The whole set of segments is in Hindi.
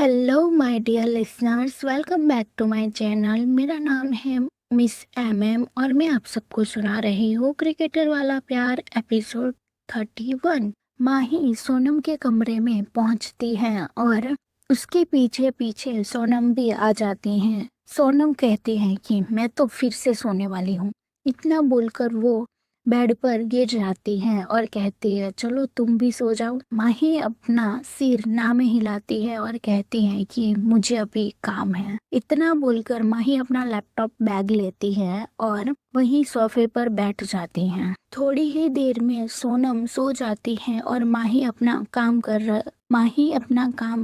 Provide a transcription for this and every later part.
Hello my dear listeners, welcome back to my channel. मेरा नाम है मिस एम और मैं आप सबको सुना रही हूँ क्रिकेटर वाला प्यार एपिसोड 31। माही सोनम के कमरे में पहुंचती है और उसके पीछे पीछे सोनम भी आ जाती हैं। सोनम कहती है कि मैं तो फिर से सोने वाली हूँ। इतना बोलकर वो बेड पर गिर जाती है और कहती है चलो तुम भी सो जाओ। माही अपना सिर ना में हिलाती है और कहती है कि मुझे अभी काम है। इतना बोलकर माही अपना लैपटॉप बैग लेती है और वहीं सोफे पर बैठ जाती है। थोड़ी ही देर में सोनम सो जाती है और माही अपना काम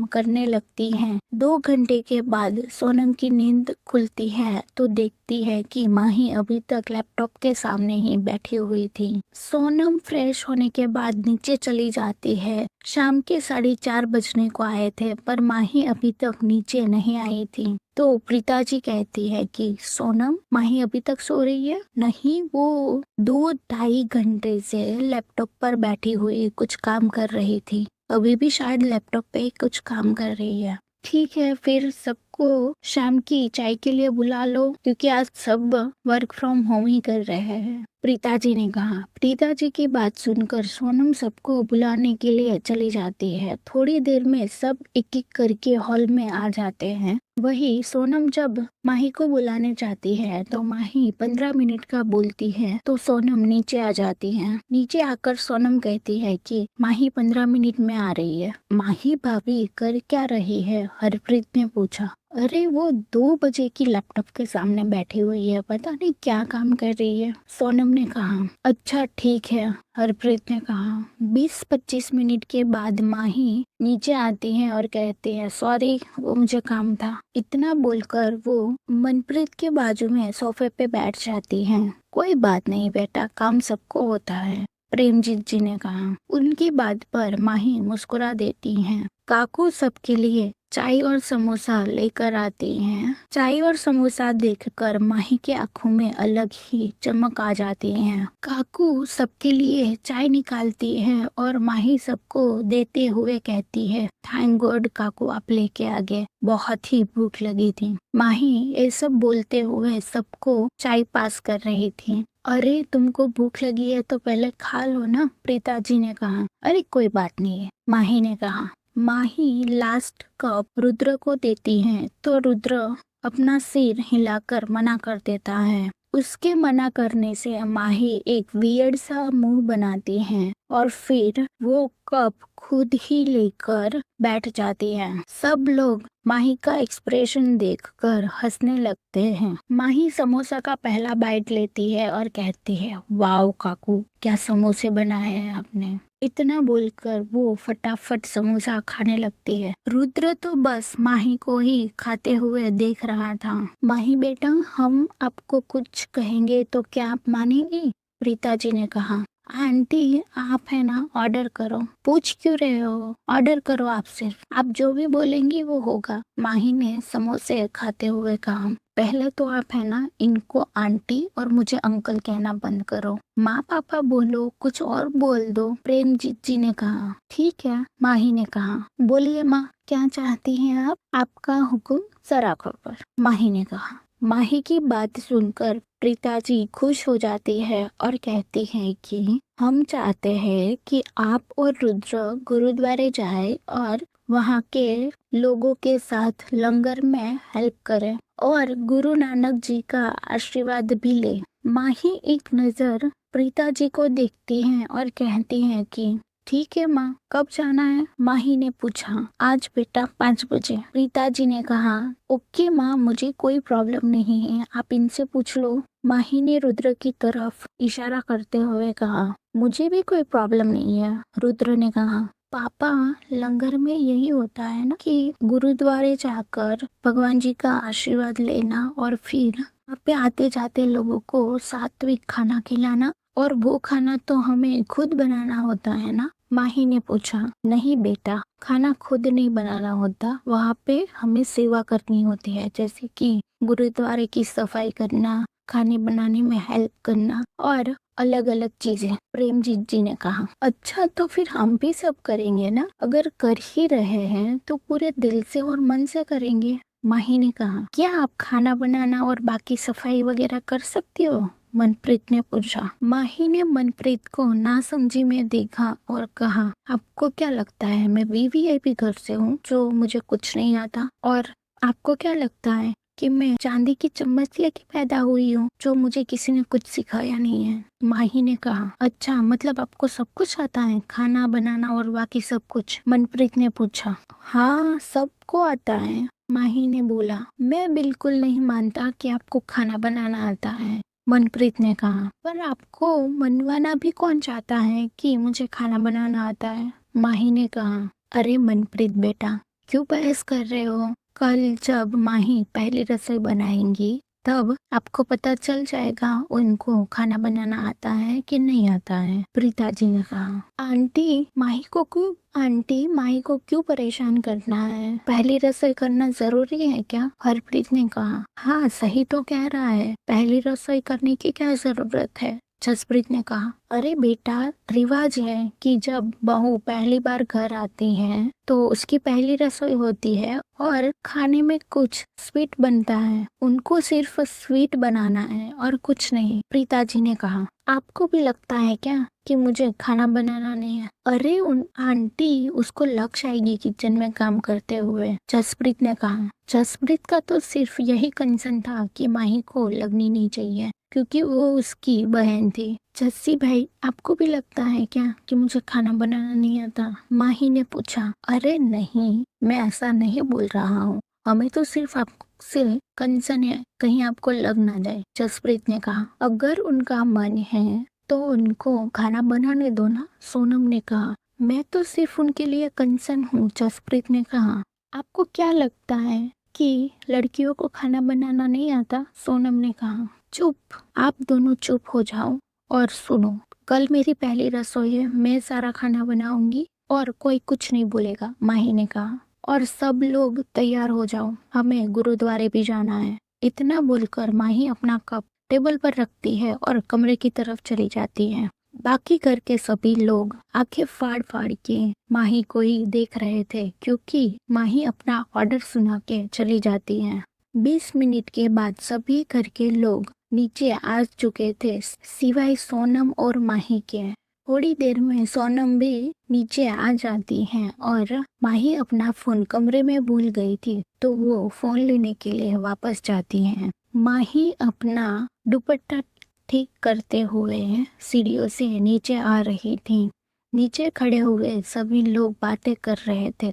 करने लगती है। 2 घंटे के बाद सोनम की नींद खुलती है तो देखती है कि माही अभी तक लैपटॉप के सामने ही बैठी हुई थी। सोनम फ्रेश होने के बाद नीचे चली जाती है। शाम के 4:30 बजने को आए थे पर माही अभी तक नीचे नहीं आई थी। तो प्रीता जी कहती है कि सोनम, माही अभी तक सो रही है? नहीं, वो 2-2.5 घंटे से लैपटॉप पर बैठी हुई कुछ काम कर रही थी। अभी भी शायद लैपटॉप पे ही कुछ काम कर रही है। ठीक है, फिर सबको शाम की चाय के लिए बुला लो क्योंकि आज सब वर्क फ्रॉम होम ही कर रहे हैं, प्रीता जी ने कहा। प्रीता जी की बात सुनकर सोनम सबको बुलाने के लिए चली जाती है। थोड़ी देर में सब एक एक करके हॉल में आ जाते हैं। वही सोनम जब माही को बुलाने जाती है तो माही 15 मिनट का बोलती है तो सोनम नीचे आ जाती है। नीचे आकर सोनम कहती है कि माही 15 मिनट में आ रही है। माही भाभी कर क्या रही है? हरप्रीत ने पूछा। अरे वो 2 बजे की लैपटॉप के सामने बैठी हुई है, पता नहीं क्या काम कर रही है, सोनम ने कहा। अच्छा ठीक है, हरप्रीत ने कहा। 20-25 मिनट के बाद माही नीचे आती है और कहती है सॉरी, वो मुझे काम था। इतना बोलकर वो मनप्रीत के बाजू में सोफे पे बैठ जाती है। कोई बात नहीं बेटा, काम सबको होता है, प्रेमजीत जी ने कहा। उनकी बात पर माही मुस्कुरा देती है। काकू सबके लिए चाय और समोसा लेकर आती हैं। चाय और समोसा देखकर माही के आंखों में अलग ही चमक आ जाती है। काकू सबके लिए चाय निकालती है और माही सबको देते हुए कहती है थैंक गॉड काकू आप लेके आ गए, बहुत ही भूख लगी थी। माही ये सब बोलते हुए सबको चाय पास कर रही थी। अरे तुमको भूख लगी है तो पहले खा लो ना, प्रीता जी ने कहा। अरे कोई बात नहीं है, माही ने कहा। माही लास्ट कप रुद्र को देती है तो रुद्र अपना सिर हिलाकर मना कर देता है। उसके मना करने से माही एक वियर्ड सा मुंह बनाती है और फिर वो कप खुद ही लेकर बैठ जाती है। सब लोग माही का एक्सप्रेशन देखकर हंसने लगते हैं। माही समोसा का पहला बाइट लेती है और कहती है वाओ काकू, क्या समोसे बनाए हैं आपने। इतना बोलकर वो फटाफट समोसा खाने लगती है। रुद्र तो बस माही को ही खाते हुए देख रहा था। माही बेटा, हम आपको कुछ कहेंगे तो क्या आप मानेंगी? प्रीता जी ने कहा। आंटी आप है ना, ऑर्डर करो। पूछ क्यों रहे हो? ऑर्डर करो, आप सिर्फ, आप जो भी बोलेंगी वो होगा, माही ने समोसे खाते हुए कहा। पहले तो आप है ना इनको आंटी और मुझे अंकल कहना बंद करो। माँ पापा बोलो, कुछ और बोल दो, प्रेमजीत जी ने कहा। ठीक है, माही ने कहा। बोलिए माँ, क्या चाहती हैं आप? आपका हुक्म सर आंखों पर, माही ने कहा। माही की बात सुनकर प्रीता जी खुश हो जाती है और कहती है कि हम चाहते हैं कि आप और रुद्र गुरुद्वारे जाए और वहाँ के लोगों के साथ लंगर में हेल्प करें और गुरु नानक जी का आशीर्वाद भी ले। माही एक नजर प्रीता जी को देखती हैं और कहती हैं कि ठीक है माँ, कब जाना है? माही ने पूछा। आज बेटा 5 बजे, प्रीता जी ने कहा। ओके माँ, मुझे कोई प्रॉब्लम नहीं है, आप इनसे पूछ लो, माही ने रुद्र की तरफ इशारा करते हुए कहा। मुझे भी कोई प्रॉब्लम नहीं है, रुद्र ने कहा। पापा, लंगर में यही होता है ना कि गुरुद्वारे जाकर भगवान जी का आशीर्वाद लेना और फिर वहाँ पे आते जाते लोगों को सात्विक खाना खिलाना, और वो खाना तो हमें खुद बनाना होता है ना? माही ने पूछा। नहीं बेटा, खाना खुद नहीं बनाना होता, वहाँ पे हमें सेवा करनी होती है, जैसे कि गुरुद्वारे की सफाई करना, खाने बनाने में हेल्प करना और अलग अलग चीजें। प्रेमजीत जी ने कहा, अच्छा तो फिर हम भी सब करेंगे ना, अगर कर ही रहे हैं तो पूरे दिल से और मन से करेंगे। माही ने कहा, क्या आप खाना बनाना और बाकी सफाई वगैरह कर सकती हो? मनप्रीत ने पूछा। माही ने मनप्रीत को नासमझी में देखा और कहा, आपको क्या लगता है मैं वीवीआईपी घर से हूँ जो मुझे कुछ नहीं आता? और आपको क्या लगता है कि मैं चांदी की चम्मच लेके पैदा हुई हूँ जो मुझे किसी ने कुछ सिखाया नहीं है? माही ने कहा, अच्छा मतलब आपको सब कुछ आता है, खाना बनाना और बाकी सब कुछ? मनप्रीत ने पूछा। हाँ, सबको आता है, माही ने बोला। मैं बिल्कुल नहीं मानता कि आपको खाना बनाना आता है, मनप्रीत ने कहा। पर आपको मनवाना भी कौन चाहता है कि मुझे खाना बनाना आता है? माही ने कहा। अरे मनप्रीत बेटा, क्यों बहस कर रहे हो? कल जब माही पहली रसोई बनाएंगी तब आपको पता चल जाएगा उनको खाना बनाना आता है कि नहीं आता है, प्रीता जी ने कहा। आंटी माही को क्यों परेशान करना है? पहली रसोई करना जरूरी है क्या? हरप्रीत ने कहा। हाँ, सही तो कह रहा है, पहली रसोई करने की क्या जरूरत है? जसप्रीत ने कहा। अरे बेटा, रिवाज है कि जब बहू पहली बार घर आती है तो उसकी पहली रसोई होती है और खाने में कुछ स्वीट बनता है, उनको सिर्फ स्वीट बनाना है और कुछ नहीं, प्रीता जी ने कहा। आपको भी लगता है क्या कि मुझे खाना बनाना नहीं है? अरे उन आंटी, उसको लग जाएगी किचन में काम करते हुए, जसप्रीत ने कहा। जसप्रीत का तो सिर्फ यही कंसर्न था कि माही को लगनी नहीं चाहिए क्योंकि वो उसकी बहन थी। जस्सी भाई, आपको भी लगता है क्या कि मुझे खाना बनाना नहीं आता? माही ने पूछा। अरे नहीं, मैं ऐसा नहीं बोल रहा हूँ, हमें तो सिर्फ आपसे कंसर्न है कहीं आपको लग ना जाए, जसप्रीत ने कहा। अगर उनका मन है तो उनको खाना बनाने दो ना, सोनम ने कहा। मैं तो सिर्फ उनके लिए कंसर्न हूँ, जसप्रीत ने कहा। आपको क्या लगता है कि लड़कियों को खाना बनाना नहीं आता? सोनम ने कहा। चुप, आप दोनों चुप हो जाओ और सुनो, कल मेरी पहली रसोई है, मैं सारा खाना बनाऊंगी और कोई कुछ नहीं बोलेगा, माही ने कहा। और सब लोग तैयार हो जाओ, हमें गुरुद्वारे भी जाना है। इतना बोलकर माही अपना कप टेबल पर रखती है और कमरे की तरफ चली जाती है। बाकी घर के सभी लोग आंखें फाड़ फाड़ के माही को ही देख रहे थे क्योंकि माही अपना ऑर्डर सुना के चली जाती है। 20 मिनट के बाद सभी घर के लोग नीचे आ चुके थे सिवाय सोनम और माही के। थोड़ी देर में सोनम भी नीचे आ जाती है और माही अपना फोन कमरे में भूल गई थी तो वो फोन लेने के लिए वापस जाती है। माही अपना दुपट्टा ठीक करते हुए सीढ़ियों से नीचे आ रही थी। नीचे खड़े हुए सभी लोग बातें कर रहे थे।